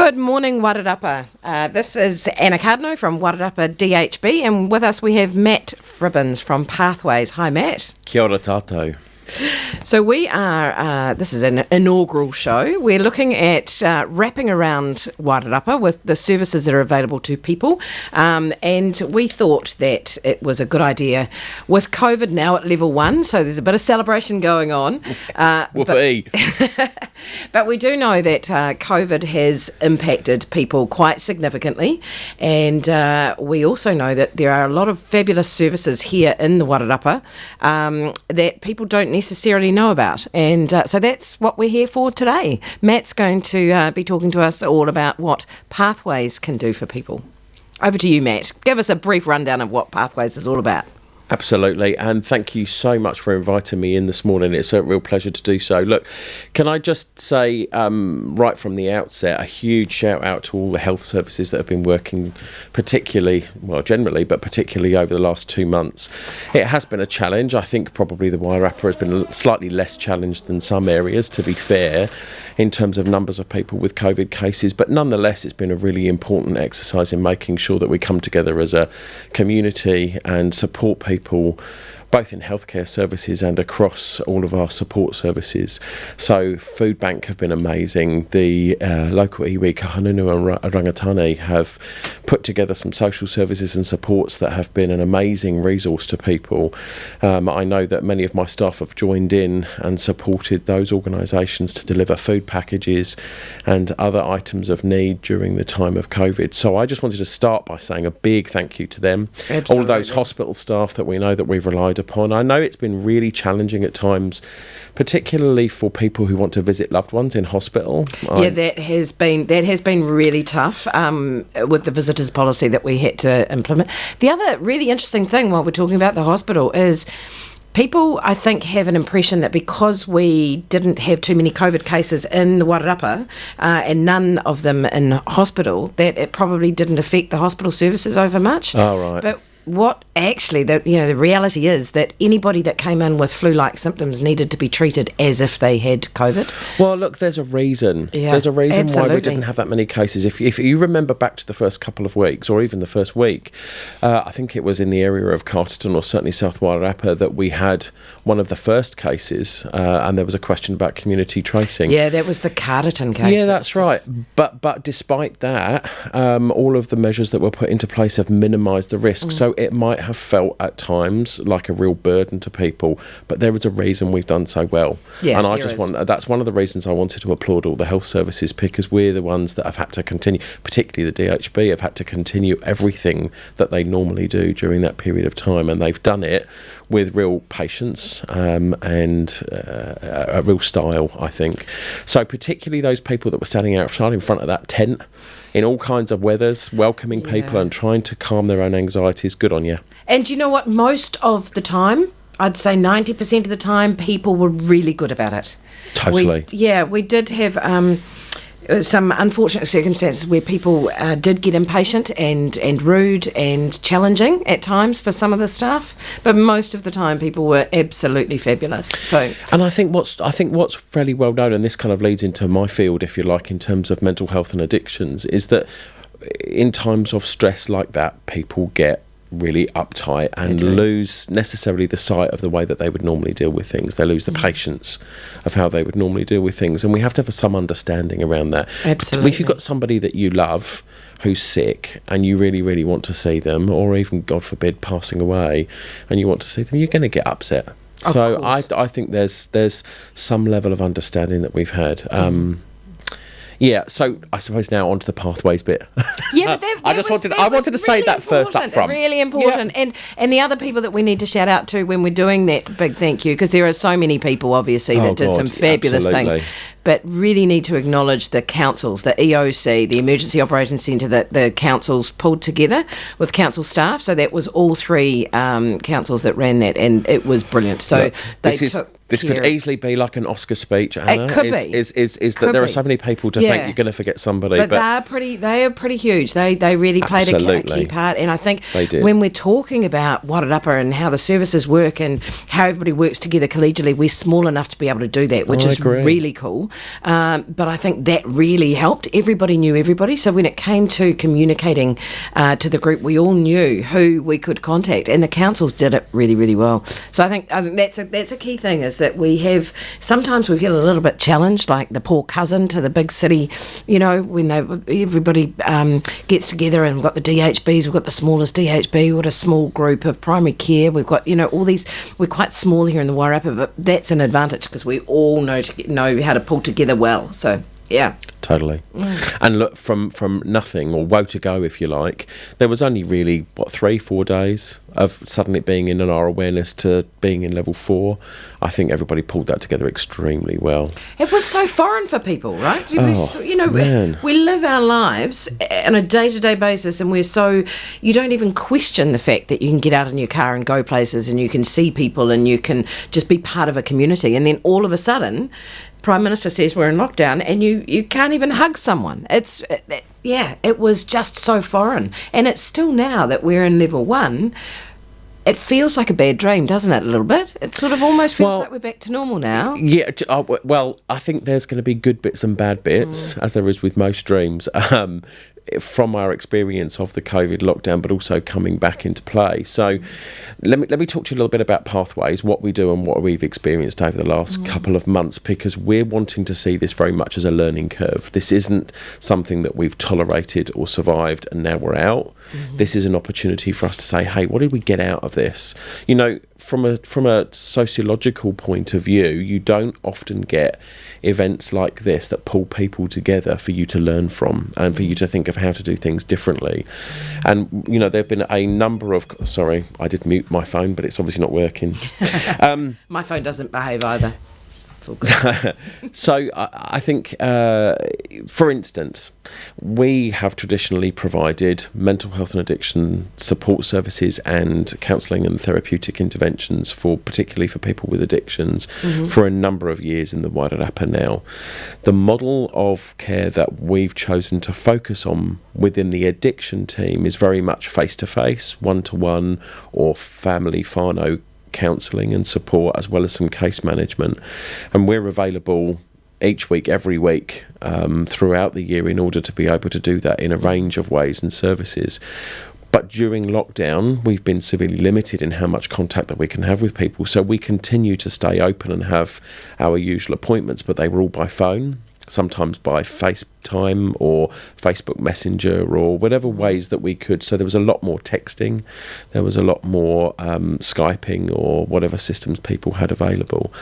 Good morning, Wairarapa. This is Anna Cardno from Wairarapa DHB, and with us we have Matt Fribbins from Pathways. Hi, Matt. Kia ora tātou. So we are, this is an inaugural show. We're looking at wrapping around Wairarapa with the services that are available to people. And we thought that it was a good idea with COVID now at level 1, so there's a bit of celebration going on. Whoopee. But we do know that COVID has impacted people quite significantly. And we also know that there are a lot of fabulous services here in the Wairarapa that people don't necessarily know about, and so that's what we're here for today. Matt's going to be talking to us all about what Pathways can do for people. Over to you, Matt. Give us a brief rundown of what Pathways is all about. Absolutely, and thank you so much for inviting me in this morning. It's a real pleasure to do so. Look, can I just say right from the outset, a huge shout out to all the health services that have been working particularly, well generally, but particularly over the last 2 months. It has been a challenge. I think probably the Wairarapa has been slightly less challenged than some areas, to be fair, in terms of numbers of people with COVID cases, but nonetheless it's been a really important exercise in making sure that we come together as a community and support people both in healthcare services and across all of our support services. So Food Bank have been amazing. The local iwi Kahanunu and Rangatani have put together some social services and supports that have been an amazing resource to people. I know that many of my staff have joined in and supported those organisations to deliver food packages and other items of need during the time of COVID. So I just wanted to start by saying a big thank you to them. Absolutely. All of those hospital staff that we know that we've relied upon. I know it's been really challenging at times, particularly for people who want to visit loved ones in hospital. Yeah, that has been really tough with the visitors policy that we had to implement. The other really interesting thing while we're talking about the hospital is people, I think, have an impression that because we didn't have too many COVID cases in the Wairarapa and none of them in hospital, that it probably didn't affect the hospital services over much. Oh, right. But what actually, the reality is that anybody that came in with flu-like symptoms needed to be treated as if they had COVID. Well, look, there's a reason. Yeah, there's a reason absolutely. why we didn't have that many cases. If you remember back to the first couple of weeks, or even the first week, I think it was in the area of Carterton or certainly South Wairarapa that we had one of the first cases, and there was a question about community tracing. Yeah, that was the Carterton case. Yeah, that's right. But despite that, all of the measures that were put into place have minimised the risk. So it might have felt at times like a real burden to people, but there is a reason we've done so well. Yeah, and I just want, that's one of the reasons I wanted to applaud all the health services, because we're the ones that have had to continue, particularly the DHB, have had to continue everything that they normally do during that period of time, and they've done it with real patience and a real style, I think. So particularly those people that were standing outside in front of that tent in all kinds of weathers, welcoming people and trying to calm their own anxieties, good on you. And you know what? Most of the time, I'd say 90% of the time, people were really good about it. Totally. We did have some unfortunate circumstances where people did get impatient and rude and challenging at times for some of the staff, but most of the time people were absolutely fabulous. So, and I think what's fairly well known, and this kind of leads into my field, if you like, in terms of mental health and addictions, is that in times of stress like that, people get really uptight and lose necessarily the sight of the way that they would normally deal with things. They lose the patience of how they would normally deal with things, and we have to have some understanding around that. Absolutely. If you've got somebody that you love who's sick and you really, really want to see them, or even, God forbid, passing away, and you want to see them, you're going to get upset. So I think there's some level of understanding that we've had. Yeah, so I suppose now on to the Pathways bit. Yeah, but I wanted to say that first up front. Really important. Yeah. And the other people that we need to shout out to when we're doing that big thank you, because there are so many people, obviously, that did some fabulous things, but really need to acknowledge the councils, the EOC, the Emergency Operating Centre, that the councils pulled together with council staff. So that was all three councils that ran that, and it was brilliant. So This could easily be like an Oscar speech, Anna. It could be. Is that there are so many people to think you're going to forget somebody. But they are pretty huge. They really played a key part. And I think when we're talking about Wairarapa and how the services work and how everybody works together collegially, we're small enough to be able to do that, which is really cool. But I think that really helped. Everybody knew everybody. So when it came to communicating to the group, we all knew who we could contact. And the councils did it really, really well. So I think that's a key thing, is that sometimes we feel a little bit challenged, like the poor cousin to the big city, when everybody gets together, and we've got the DHBs, we've got the smallest DHB, we've got a small group of primary care, we've got, all these, we're quite small here in the Wairarapa, but that's an advantage because we all know how to pull together well, so yeah. Totally. And look, from nothing, or woe to go, if you like, there was only really, 3-4 days of suddenly being in our awareness to being in level 4. I think everybody pulled that together extremely well. It was so foreign for people, right? Man. We live our lives on a day-to-day basis, and you don't even question the fact that you can get out in your car and go places, and you can see people, and you can just be part of a community. And then all of a sudden, Prime Minister says we're in lockdown, and you can't even hug someone. It was just so foreign. And it's still, now that we're in level 1, it feels like a bad dream, doesn't it, a little bit? It sort of almost feels like we're back to normal now. Yeah, well, I think there's going to be good bits and bad bits, as there is with most dreams. From our experience of the COVID lockdown, but also coming back into play. So let me talk to you a little bit about Pathways, what we do and what we've experienced over the last couple of months, because we're wanting to see this very much as a learning curve. This isn't something that we've tolerated or survived and now we're out. This is an opportunity for us to say, hey, what did we get out of this? From a sociological point of view, you don't often get events like this that pull people together for you to learn from and for you to think of how to do things differently. And there have been a number of, sorry, I did mute my phone, but it's obviously not working. My phone doesn't behave either. So I think, for instance, we have traditionally provided mental health and addiction support services and counselling and therapeutic interventions particularly for people with addictions for a number of years in the Wairarapa now. The model of care that we've chosen to focus on within the addiction team is very much face-to-face, one-to-one or family whānau counselling and support, as well as some case management, and we're available each week, every week, throughout the year, in order to be able to do that in a range of ways and services. But during lockdown, we've been severely limited in how much contact that we can have with people, so we continue to stay open and have our usual appointments, but they were all by phone, sometimes by FaceTime or Facebook Messenger or whatever ways that we could. So there was a lot more texting, there was a lot more Skyping or whatever systems people had available.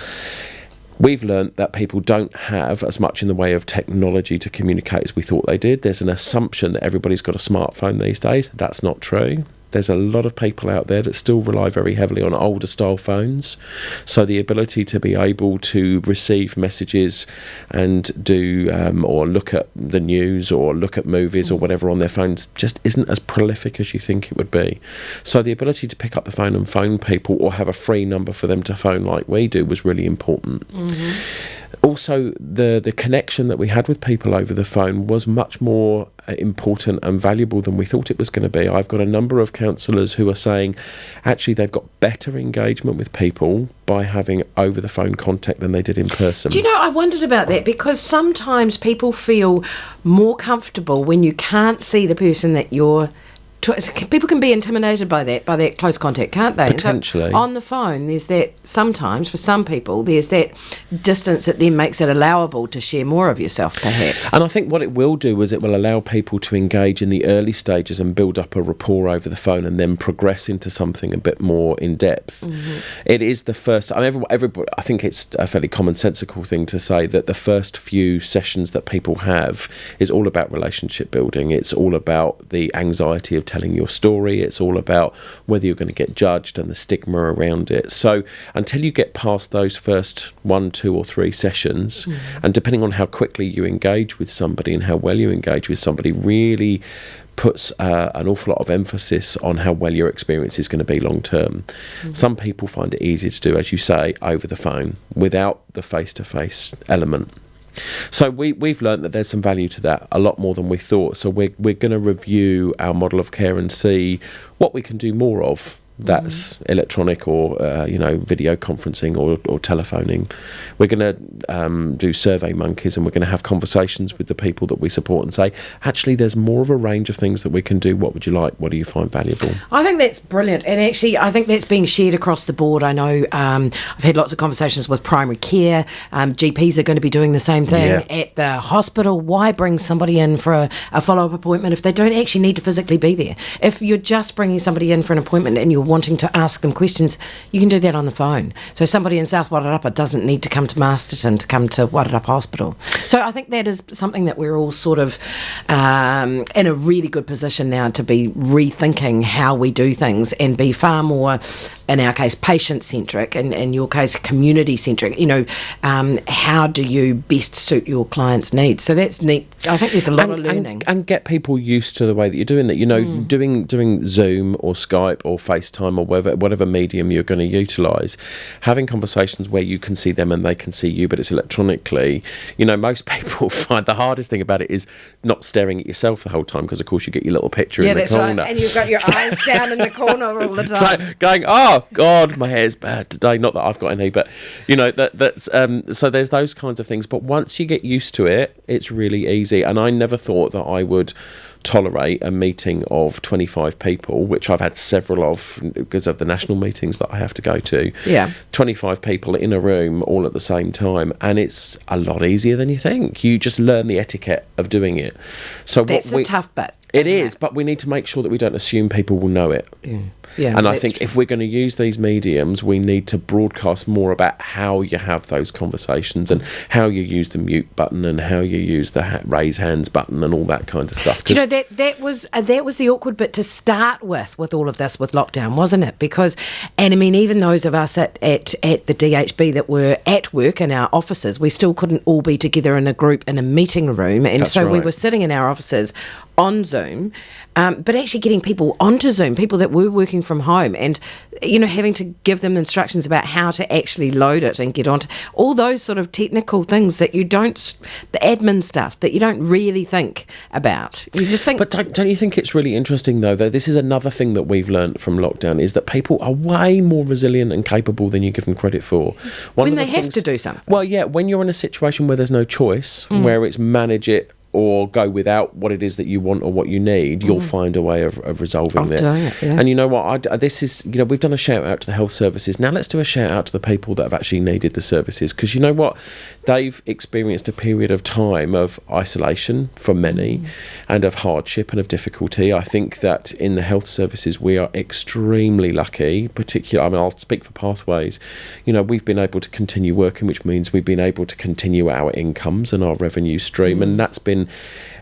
We've learnt that people don't have as much in the way of technology to communicate as we thought they did. There's an assumption that everybody's got a smartphone these days. That's not true. There's a lot of people out there that still rely very heavily on older style phones. So the ability to be able to receive messages and do or look at the news or look at movies or whatever on their phones just isn't as prolific as you think it would be. So the ability to pick up the phone and phone people, or have a free number for them to phone like we do, was really important. Also, the connection that we had with people over the phone was much more important and valuable than we thought it was going to be. I've got a number of counsellors who are saying actually they've got better engagement with people by having over the phone contact than they did in person. Do you know, I wondered about that, because sometimes people feel more comfortable when you can't see the person that you're... People can be intimidated by that close contact, can't they? Potentially. So on the phone, there's that, sometimes for some people, there's that distance that then makes it allowable to share more of yourself, perhaps. And I think what it will do is it will allow people to engage in the early stages and build up a rapport over the phone, and then progress into something a bit more in depth. It is the first... I mean, everybody, I think it's a fairly commonsensical thing to say that the first few sessions that people have is all about relationship building. It's all about the anxiety of telling your story. It's all about whether you're going to get judged and the stigma around it. So until you get past those first 1, 2 or 3 sessions, and depending on how quickly you engage with somebody and how well you engage with somebody, really puts an awful lot of emphasis on how well your experience is going to be long term. Some people find it easier to do, as you say, over the phone without the face-to-face element. So we've learned that there's some value to that, a lot more than we thought. So we're going to review our model of care and see what we can do more of. That's electronic or video conferencing or telephoning. We're going to do survey monkeys, and we're going to have conversations with the people that we support and say, actually, there's more of a range of things that we can do. What would you like? What do you find valuable? I think that's brilliant, and actually I think that's being shared across the board. I know I've had lots of conversations with primary care. GPs are going to be doing the same thing at the hospital. Why bring somebody in for a follow-up appointment if they don't actually need to physically be there? If you're just bringing somebody in for an appointment and you're wanting to ask them questions, you can do that on the phone. So somebody in South Wairarapa doesn't need to come to Masterton to come to Wairarapa Hospital. So I think that is something that we're all sort of in a really good position now to be rethinking how we do things and be far more, in our case, patient-centric, and in your case, community-centric. How do you best suit your client's needs? So that's neat. I think there's a lot of learning. And get people used to the way that you're doing that. Doing Zoom or Skype or FaceTime or whatever medium you're going to utilise, having conversations where you can see them and they can see you, but it's electronically. Most people find the hardest thing about it is not staring at yourself the whole time, because of course you get your little picture in the corner. Right. And you've got your eyes down in the corner all the time. So going, oh God, my hair's bad today. Not that I've got any, but that's so there's those kinds of things. But once you get used to it, it's really easy. And I never thought that I would tolerate a meeting of 25 people, which I've had several of because of the national meetings that I have to go to. 25 people in a room all at the same time, and it's a lot easier than you think. You just learn the etiquette of doing it. So that's the tough bit. It is, but we need to make sure that we don't assume people will know it. Yeah, and I think if we're going to use these mediums, we need to broadcast more about how you have those conversations and how you use the mute button and how you use the raise hands button and all that kind of stuff. Do you know, that was the awkward bit to start with all of this with lockdown, wasn't it? Because, and I mean, even those of us at the DHB that were at work in our offices, we still couldn't all be together in a group in a meeting room, and so we were sitting in our offices on Zoom, but actually getting people onto Zoom, people that were working from home, and having to give them instructions about how to actually load it and get onto all those sort of technical things that you don't, the admin stuff that you don't really think about. You just think. But don't you think it's really interesting though that this is another thing that we've learned from lockdown, is that people are way more resilient and capable than you give them credit for. When they have to do something. Well, yeah, when you're in a situation where there's no choice, where it's manage it or go without what it is that you want or what you need, you'll find a way of resolving it. And you know what, this is, we've done a shout out to the health services. Now let's do a shout out to the people that have actually needed the services, because you know what, they've experienced a period of time of isolation for many and of hardship and of difficulty. I think that in the health services we are extremely lucky, particularly, I'll speak for Pathways, we've been able to continue working, which means we've been able to continue our incomes and our revenue stream, and that's been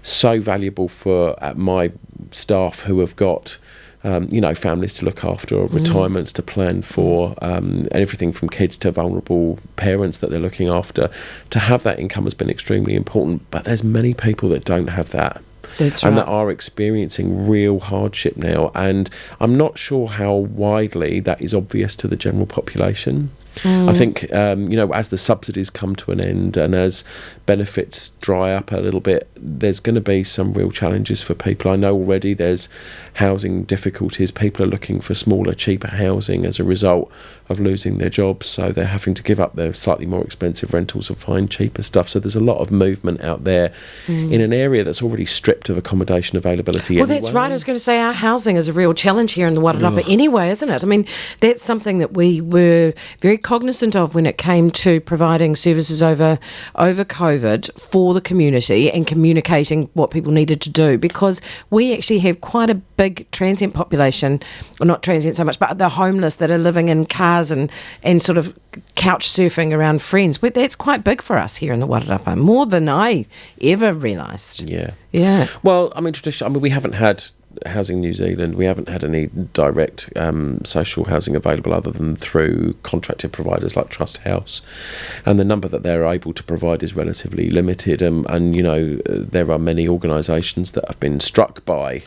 so valuable for my staff who have got families to look after, or retirements to plan for, and everything from kids to vulnerable parents that they're looking after. To have that income has been extremely important, but there's many people that don't have that. That's right. And that are experiencing real hardship now, and I'm not sure how widely that is obvious to the general population. I think, as the subsidies come to an end and as benefits dry up a little bit, there's going to be some real challenges for people. I know already there's housing difficulties. People are looking for smaller, cheaper housing as a result of losing their jobs, so they're having to give up their slightly more expensive rentals and find cheaper stuff. So there's a lot of movement out there in an area that's already stripped of accommodation availability. Well, that's right. I was going to say our housing is a real challenge here in the Wairarapa anyway, isn't it? I mean, that's something that we were very cognizant of when it came to providing services over COVID for the community and communicating what people needed to do, because we actually have quite a big transient population, or not transient so much, but the homeless that are living in cars and sort of couch surfing around friends. That's quite big for us here in the Wairarapa, more than I ever realised. Yeah. Yeah. Well, I mean, traditionally, we haven't had Housing New Zealand, we haven't had any direct social housing available other than through contracted providers like Trust House, and the number that they're able to provide is relatively limited. And you know, there are many organisations that have been struck by,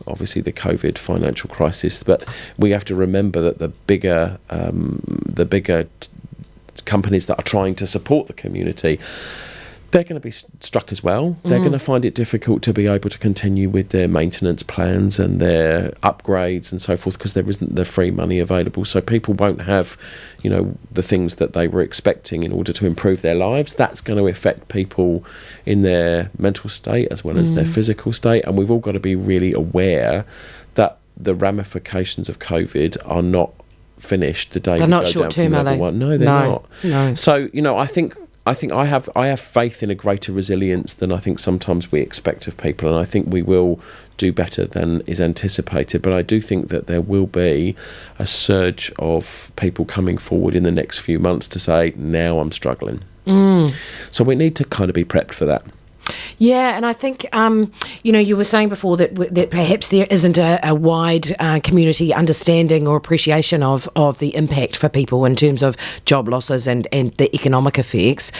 obviously, the COVID financial crisis, but we have to remember that the bigger companies that are trying to support the community, they're going to be struck as well. They're going to find it difficult to be able to continue with their maintenance plans and their upgrades and so forth, because there isn't the free money available. So people won't have, you know, the things that they were expecting in order to improve their lives. That's going to affect people in their mental state as well as their physical state. And we've all got to be really aware that the ramifications of COVID are not finished the day they're we not go short down term, from are level they? one. No, they're not. No. So, you know, I think I have faith in a greater resilience than I think sometimes we expect of people, and I think we will do better than is anticipated. But I do think that there will be a surge of people coming forward in the next few months to say, now I'm struggling. So we need to kind of be prepped for that. Yeah, and I think, you know, you were saying before that perhaps there isn't a wide community understanding or appreciation of the impact for people in terms of job losses and the economic effects.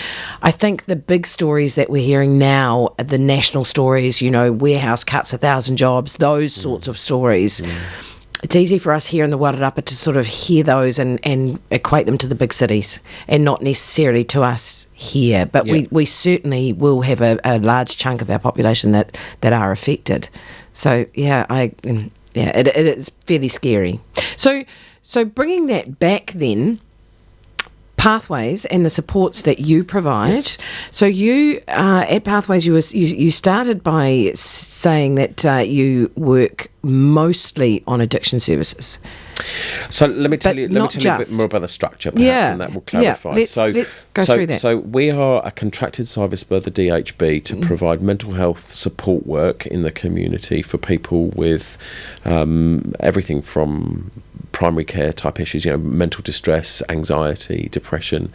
I think the big stories that we're hearing now, the national stories, you know, warehouse cuts 1,000 jobs, those sorts of stories. It's easy for us here in the Wairarapa to sort of hear those and equate them to the big cities and not necessarily to us here. But we certainly will have a large chunk of our population that are affected. So, it is fairly scary. So bringing that back then, Pathways and the supports that you provide. Yes. So you at Pathways, you started by saying that you work mostly on addiction services. So let me tell you a bit more about the structure, perhaps, and that will clarify. Let's go through that. So we are a contracted service by the DHB to provide mental health support work in the community for people with everything from primary care type issues, you know, mental distress, anxiety, depression,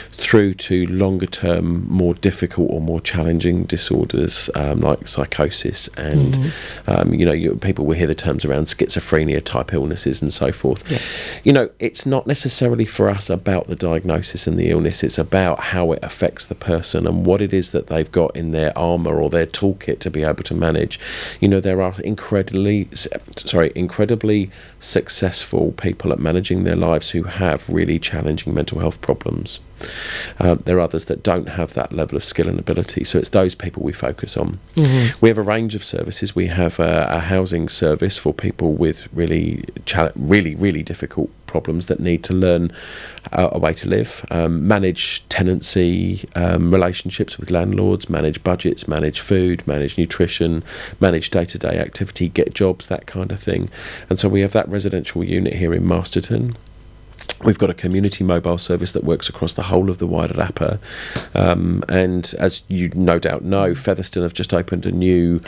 through to longer term, more difficult or more challenging disorders like psychosis and people will hear the terms around schizophrenia type illnesses and so forth. Yeah. You know, it's not necessarily for us about the diagnosis and the illness, it's about how it affects the person and what it is that they've got in their armour or their toolkit to be able to manage. You know, there are incredibly successful people at managing their lives who have really challenging mental health problems. There are others that don't have that level of skill and ability, so it's those people we focus on. We have a range of services. We have a housing service for people with really difficult problems that need to learn a way to live, manage tenancy relationships with landlords, manage budgets, manage food, manage nutrition, manage day-to-day activity, get jobs, that kind of thing. And so we have that residential unit here in Masterton. We've got a community mobile service that works across the whole of the Wairarapa, and as you no doubt know, Featherston have just opened a new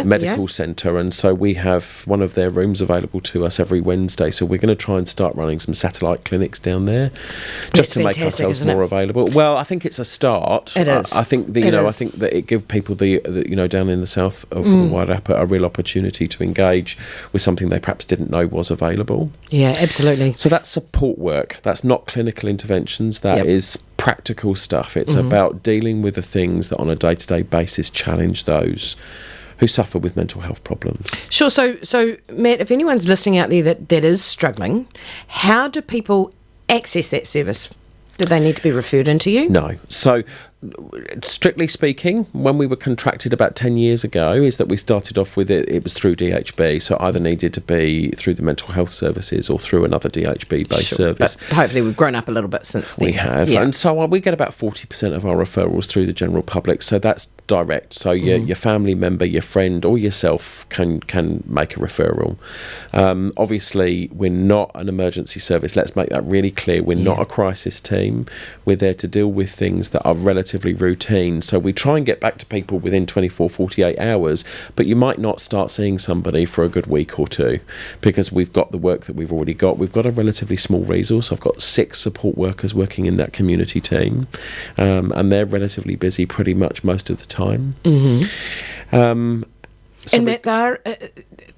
medical centre, and so we have one of their rooms available to us every Wednesday. So we're going to try and start running some satellite clinics down there, just to make ourselves more available. Well, I think it's a start. It is. I think I think that it gives people the down in the south of the Wairarapa a real opportunity to engage with something they perhaps didn't know was available. Yeah, absolutely. So that's support work. That's not clinical interventions. That is practical stuff. It's about dealing with the things that on a day-to-day basis challenge those who suffer with mental health problems. Sure. So Matt, if anyone's listening out there that is struggling, how do people access that service? Do they need to be referred into you? No. So, strictly speaking, when we were contracted about 10 years ago, is that we started off with it was through DHB, so either needed to be through the mental health services or through another DHB-based service. But hopefully we've grown up a little bit since then. We have, and so we get about 40% of our referrals through the general public, so that's direct. So your family member, your friend or yourself can make a referral. Obviously, we're not an emergency service. Let's make that really clear. We're not a crisis team. We're there to deal with things that are relatively routine. So we try and get back to people within 24, 48 hours, but you might not start seeing somebody for a good week or two because we've got the work that we've already got. We've got a relatively small resource. I've got 6 support workers working in that community team, and they're relatively busy pretty much most of the time. And Matt,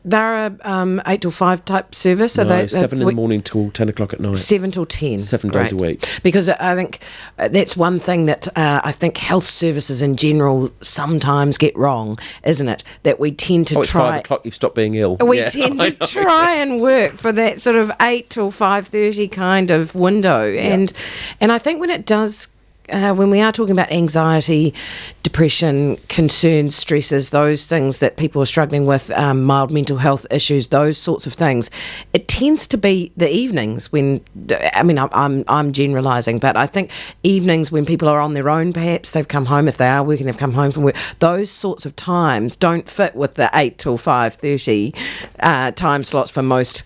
they're a 8 till 5 type service. Are they 7 in the morning till 10 o'clock at night. 7 till 10. 7 days a week. Because I think that's one thing that I think health services in general sometimes get wrong, isn't it? That we tend to it's 5 o'clock, you've stopped being ill. We tend to try and work for that sort of 8 till 5:30 kind of window. Yeah. And I think when it does, when we are talking about anxiety, depression, concerns, stresses, those things that people are struggling with, mild mental health issues, those sorts of things, it tends to be the evenings when, I mean, I'm generalising, but I think evenings when people are on their own, perhaps they've come home, if they are working, they've come home from work, those sorts of times don't fit with the 8 till 5:30 time slots for most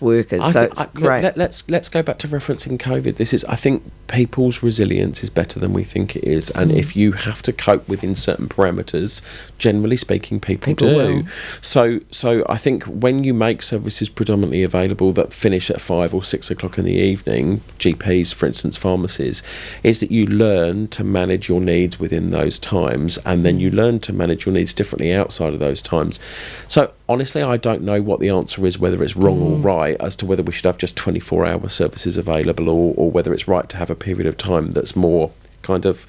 workers. Great. Let's go back to referencing COVID. I think people's resilience is better than we think it is, and if you have to cope within certain parameters, generally speaking, people do. Will. So I think when you make services predominantly available that finish at 5 or 6 o'clock in the evening, GPs, for instance, pharmacies, is that you learn to manage your needs within those times, and then you learn to manage your needs differently outside of those times. So honestly, I don't know what the answer is, whether it's wrong or right, as to whether we should have just 24-hour services available, or whether it's right to have a period of time that's more kind of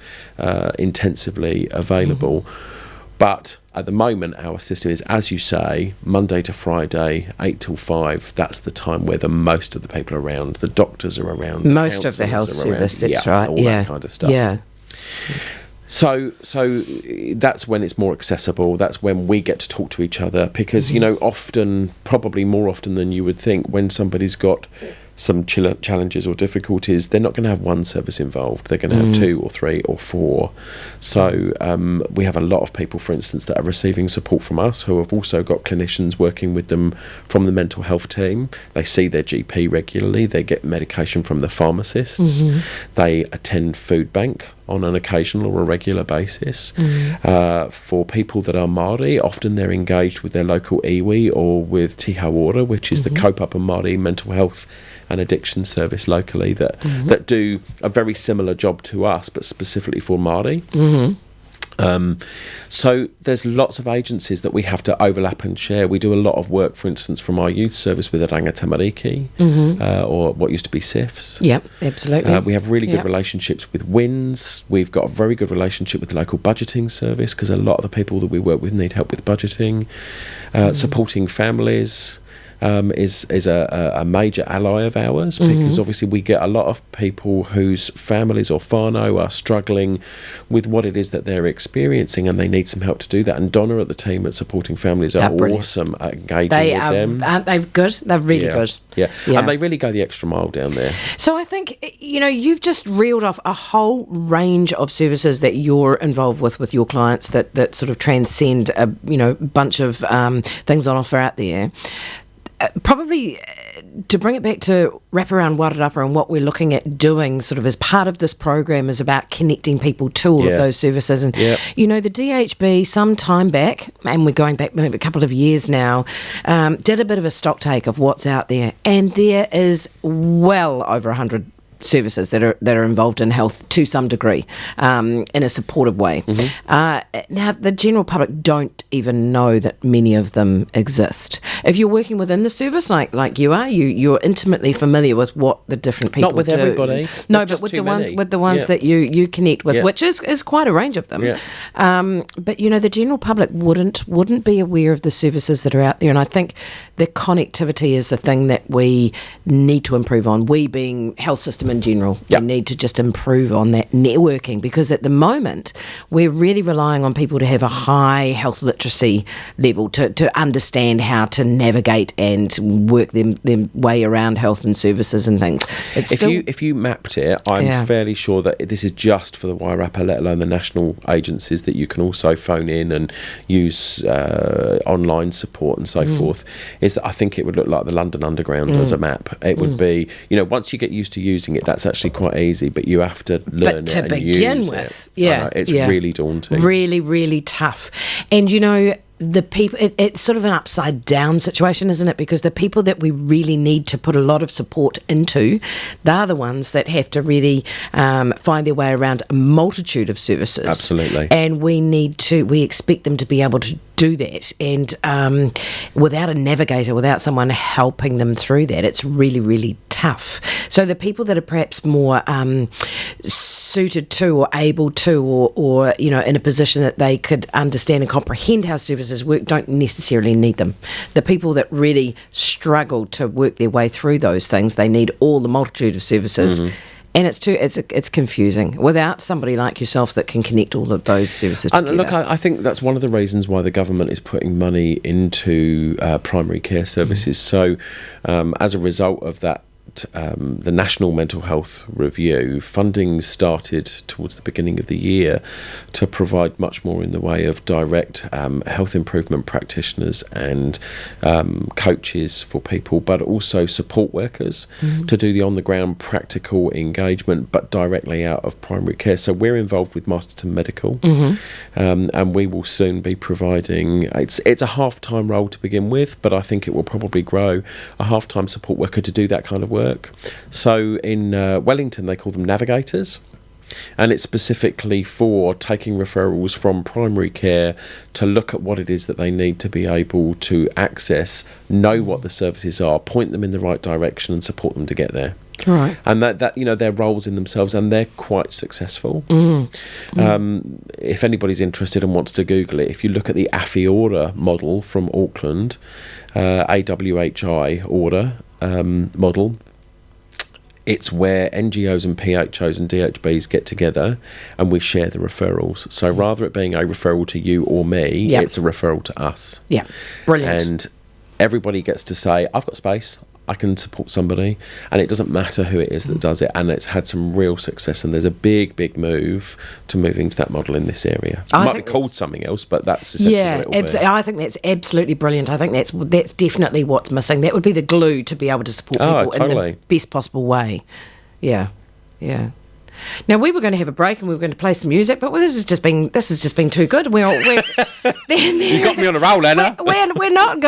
intensively available. But at the moment, our system is, as you say, Monday to Friday, 8 till 5. That's the time where the most of the people are around. The doctors are around. Most of the health service, that's right. All that kind of stuff. Yeah. So that's when it's more accessible. That's when we get to talk to each other, because, often, probably more often than you would think, when somebody's got some challenges or difficulties, they're not going to have one service involved. They're going to have 2 or 3 or 4. So we have a lot of people, for instance, that are receiving support from us, who have also got clinicians working with them from the mental health team. They see their GP regularly. They get medication from the pharmacists. They attend food bank on an occasional or a regular basis. For people that are Māori, often they're engaged with their local iwi or with Te Hauora, which is the Kaupapa Māori mental health and addiction service locally that do a very similar job to us, but specifically for Māori. So there's lots of agencies that we have to overlap and share. We do a lot of work, for instance, from our youth service with the Rangatamariki, or what used to be SIFs. Yep, absolutely. We have really good relationships with WINS. We've got a very good relationship with the local budgeting service, because a lot of the people that we work with need help with budgeting. Supporting families is a major ally of ours, because obviously we get a lot of people whose families or whānau are struggling with what it is that they're experiencing, and they need some help to do that. And Donna at the team at Supporting Families are awesome at engaging with them. Aren't they good? They're really good. Yeah, and they really go the extra mile down there. So I think, you've just reeled off a whole range of services that you're involved with your clients that sort of transcend a bunch of things on offer out there. Probably to bring it back to Wraparound Wairarapa, and what we're looking at doing sort of as part of this program is about connecting people to all of those services. And, the DHB some time back, and we're going back maybe a couple of years now, did a bit of a stock take of what's out there. And there is well over 100 services that are involved in health to some degree, in a supportive way. Now, the general public don't even know that many of them exist. If you're working within the service, like you are, you're intimately familiar with what the different people do. Not with everybody. No, but with the ones that you connect with, which is quite a range of them. But the general public wouldn't be aware of the services that are out there, and I think the connectivity is a thing that we need to improve on. We being health system in general, we need to just improve on that networking, because at the moment we're really relying on people to have a high health literacy level to understand how to navigate and work them way around health and services and things. If you mapped it, I'm fairly sure that this is just for the Wairarapa, let alone the national agencies, that you can also phone in and use online support and so forth, is that I think it would look like the London Underground as a map. It would be, once you get used to using it, that's actually quite easy, but you have to learn it and use it. But to begin with, it's really daunting. Really, really tough. And, the people, it's sort of an upside down situation, isn't it? Because the people that we really need to put a lot of support into, they're the ones that have to really find their way around a multitude of services. Absolutely. And we expect them to be able to do that. And without a navigator, without someone helping them through that, it's really, really tough. So the people that are perhaps more suited to or able to or in a position that they could understand and comprehend how services work don't necessarily need them. The people that really struggle to work their way through those things, they need all the multitude of services. Mm-hmm. And it's confusing without somebody like yourself that can connect all of those services together. And look, I think that's one of the reasons why the government is putting money into primary care services. So as a result of that, the National Mental Health Review, funding started towards the beginning of the year to provide much more in the way of direct health improvement practitioners and coaches for people, but also support workers to do the on-the-ground practical engagement, but directly out of primary care. So we're involved with Masterton Medical, and we will soon be providing, it's a half-time role to begin with, but I think it will probably grow, a half-time support worker to do that kind of work. So in Wellington they call them navigators, and it's specifically for taking referrals from primary care to look at what it is that they need to be able to access, know what the services are, point them in the right direction and support them to get there. Right. And that they're roles in themselves, and they're quite successful. If anybody's interested and wants to Google it, if you look at the AFI order model from Auckland, AWHI order model, it's where NGOs and PHOs and DHBs get together and we share the referrals. So rather it being a referral to you or me, it's a referral to us. Yeah, brilliant. And everybody gets to say, I've got space, I can support somebody, and it doesn't matter who it is that does it, and it's had some real success, and there's a big move to moving to that model in this area. It might be called something else, but that's essentially what it will be. I think that's absolutely brilliant. I think that's definitely what's missing. That would be the glue to be able to support people in the best possible way. Yeah. Now we were going to have a break and we were going to play some music, but this has just been too good. We're you got me on a roll, Anna. We're not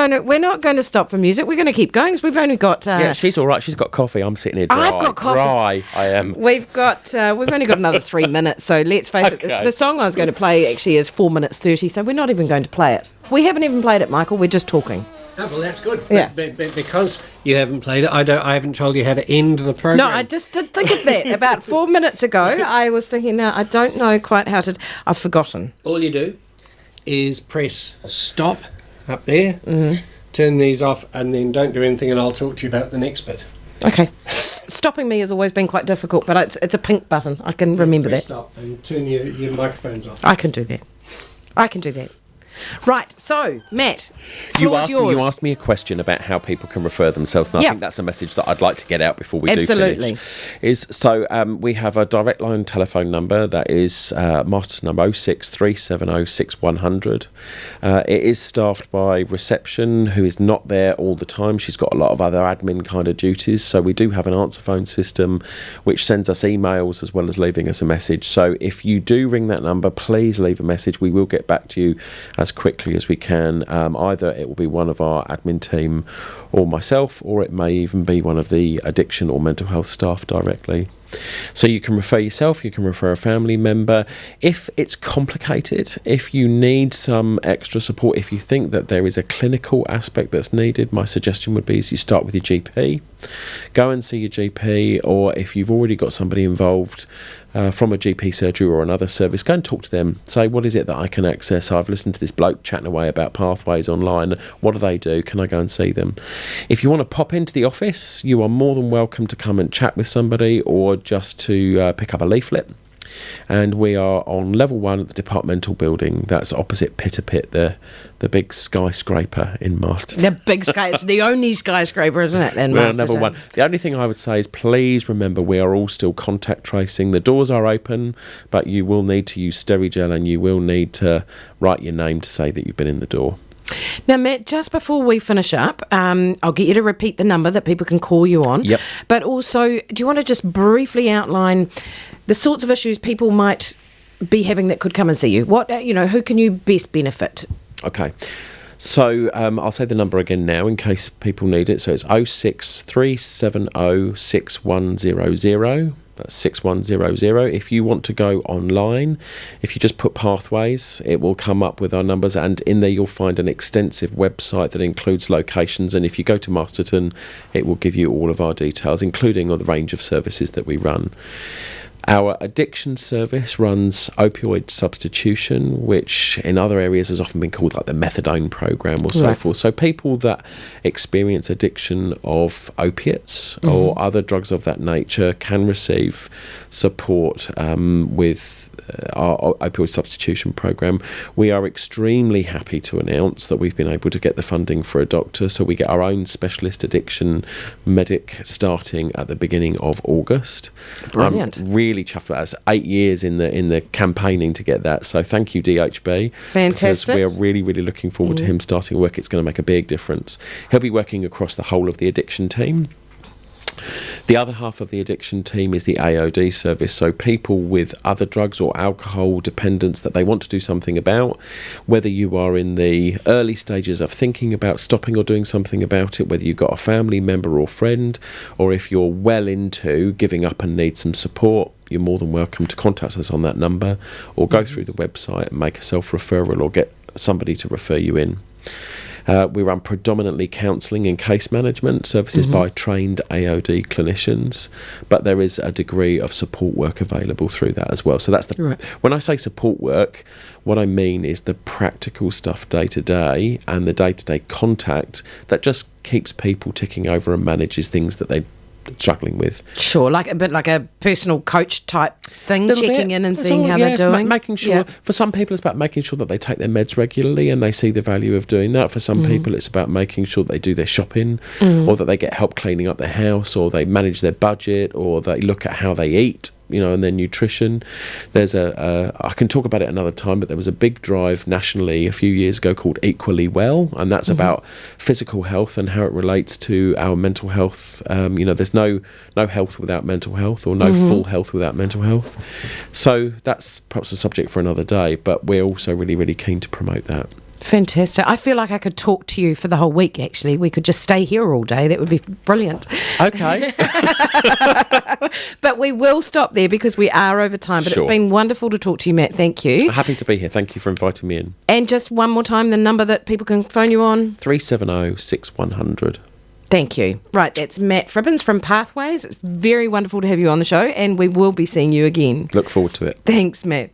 going to stop for music. We're going to keep going because we've only got. She's all right. She's got coffee. I'm sitting here dry. I've got coffee. Dry. I am. We've only got another 3 minutes. So let's face it. The song I was going to play actually is 4 minutes 30. So we're not even going to play it. We haven't even played it, Michael. We're just talking. Oh, well, that's good. Yeah. But because you haven't played it, I haven't told you how to end the program. No, I just did think of that. About 4 minutes ago, I was thinking, now I don't know quite how to. I've forgotten. All you do is press stop up there, turn these off, and then don't do anything, and I'll talk to you about the next bit. Okay. Stopping me has always been quite difficult, but it's a pink button. I can remember press that. Stop and turn your microphones off. I can do that. Right, so Matt, you asked me a question about how people can refer themselves, and I think that's a message that I'd like to get out before we do finish. We have a direct line telephone number that is Masterton number 06370 6100. It is staffed by reception, who is not there all the time. She's got a lot of other admin kind of duties, so we do have an answer phone system which sends us emails as well as leaving us a message. So if you do ring that number, please leave a message. We will get back to you as quickly as we can. Either it will be one of our admin team or myself, or it may even be one of the addiction or mental health staff directly. So you can refer yourself, you can refer a family member. If it's complicated, if you need some extra support, if you think that there is a clinical aspect that's needed, my suggestion would be is you start with your GP. Go and see your GP, or if you've already got somebody involved from a GP surgery or another service, go and talk to them. Say, what is it that I can access? I've listened to this bloke chatting away about pathways online. What do they do? Can I go and see them? If you want to pop into the office, you are more than welcome to come and chat with somebody, or just to pick up a leaflet. And we are on level 1 at the departmental building. That's opposite Pitter Pit, the big skyscraper in Masterton. The big it's the only skyscraper, isn't it? In Masterton. Level 1. The only thing I would say is please remember we are all still contact tracing. The doors are open, but you will need to use Sterigel, and you will need to write your name to say that you've been in the door. Now, Matt, just before we finish up, I'll get you to repeat the number that people can call you on. Yep. But also, do you want to just briefly outline the sorts of issues people might be having that could come and see you? Who can you best benefit? Okay. So I'll say the number again now in case people need it. So it's 06370 6100. That's 6100. If you want to go online, if you just put Pathways, it will come up with our numbers, and in there you'll find an extensive website that includes locations, and if you go to Masterton, it will give you all of our details, including the range of services that we run. Our addiction service runs opioid substitution, which in other areas has often been called like the methadone program or so forth. So people that experience addiction of opiates or other drugs of that nature can receive support with our opioid substitution program. We are extremely happy to announce that we've been able to get the funding for a doctor, so we get our own specialist addiction medic starting at the beginning of August. Brilliant. I'm really chuffed about that. It's 8 years in the campaigning to get that, so thank you, DHB. Fantastic. Because we are really, really looking forward to him starting work. It's going to make a big difference. He'll be working across the whole of the addiction team. The other half of the addiction team is the AOD service, so people with other drugs or alcohol dependence that they want to do something about, whether you are in the early stages of thinking about stopping or doing something about it, whether you've got a family member or friend, or if you're well into giving up and need some support, you're more than welcome to contact us on that number, or go through the website and make a self-referral or get somebody to refer you in. We run predominantly counselling and case management services by trained AOD clinicians, but there is a degree of support work available through that as well. So that's when I say support work, what I mean is the practical stuff day to day and the day-to-day contact that just keeps people ticking over and manages things that they're struggling with. Sure, like a bit like a personal coach type thing, checking in and seeing how they're doing. Making sure, for some people it's about making sure that they take their meds regularly and they see the value of doing that. For some people it's about making sure that they do their shopping or that they get help cleaning up their house, or they manage their budget, or they look at how they eat, and their nutrition. There's I can talk about it another time, but there was a big drive nationally a few years ago called Equally Well, and that's about physical health and how it relates to our mental health. There's no health without mental health, or no full health without mental health. So that's perhaps a subject for another day, but we're also really, really keen to promote that. Fantastic. I feel like I could talk to you for the whole week, actually. We could just stay here all day. That would be brilliant. Okay. But we will stop there because we are over time. But Sure. It's been wonderful to talk to you, Matt. Thank you. Happy to be here. Thank you for inviting me in. And just one more time, the number that people can phone you on. 370 6100. Thank you. Right, that's Matt Fribbins from Pathways. It's very wonderful to have you on the show, and we will be seeing you again. Look forward to it. Thanks, Matt.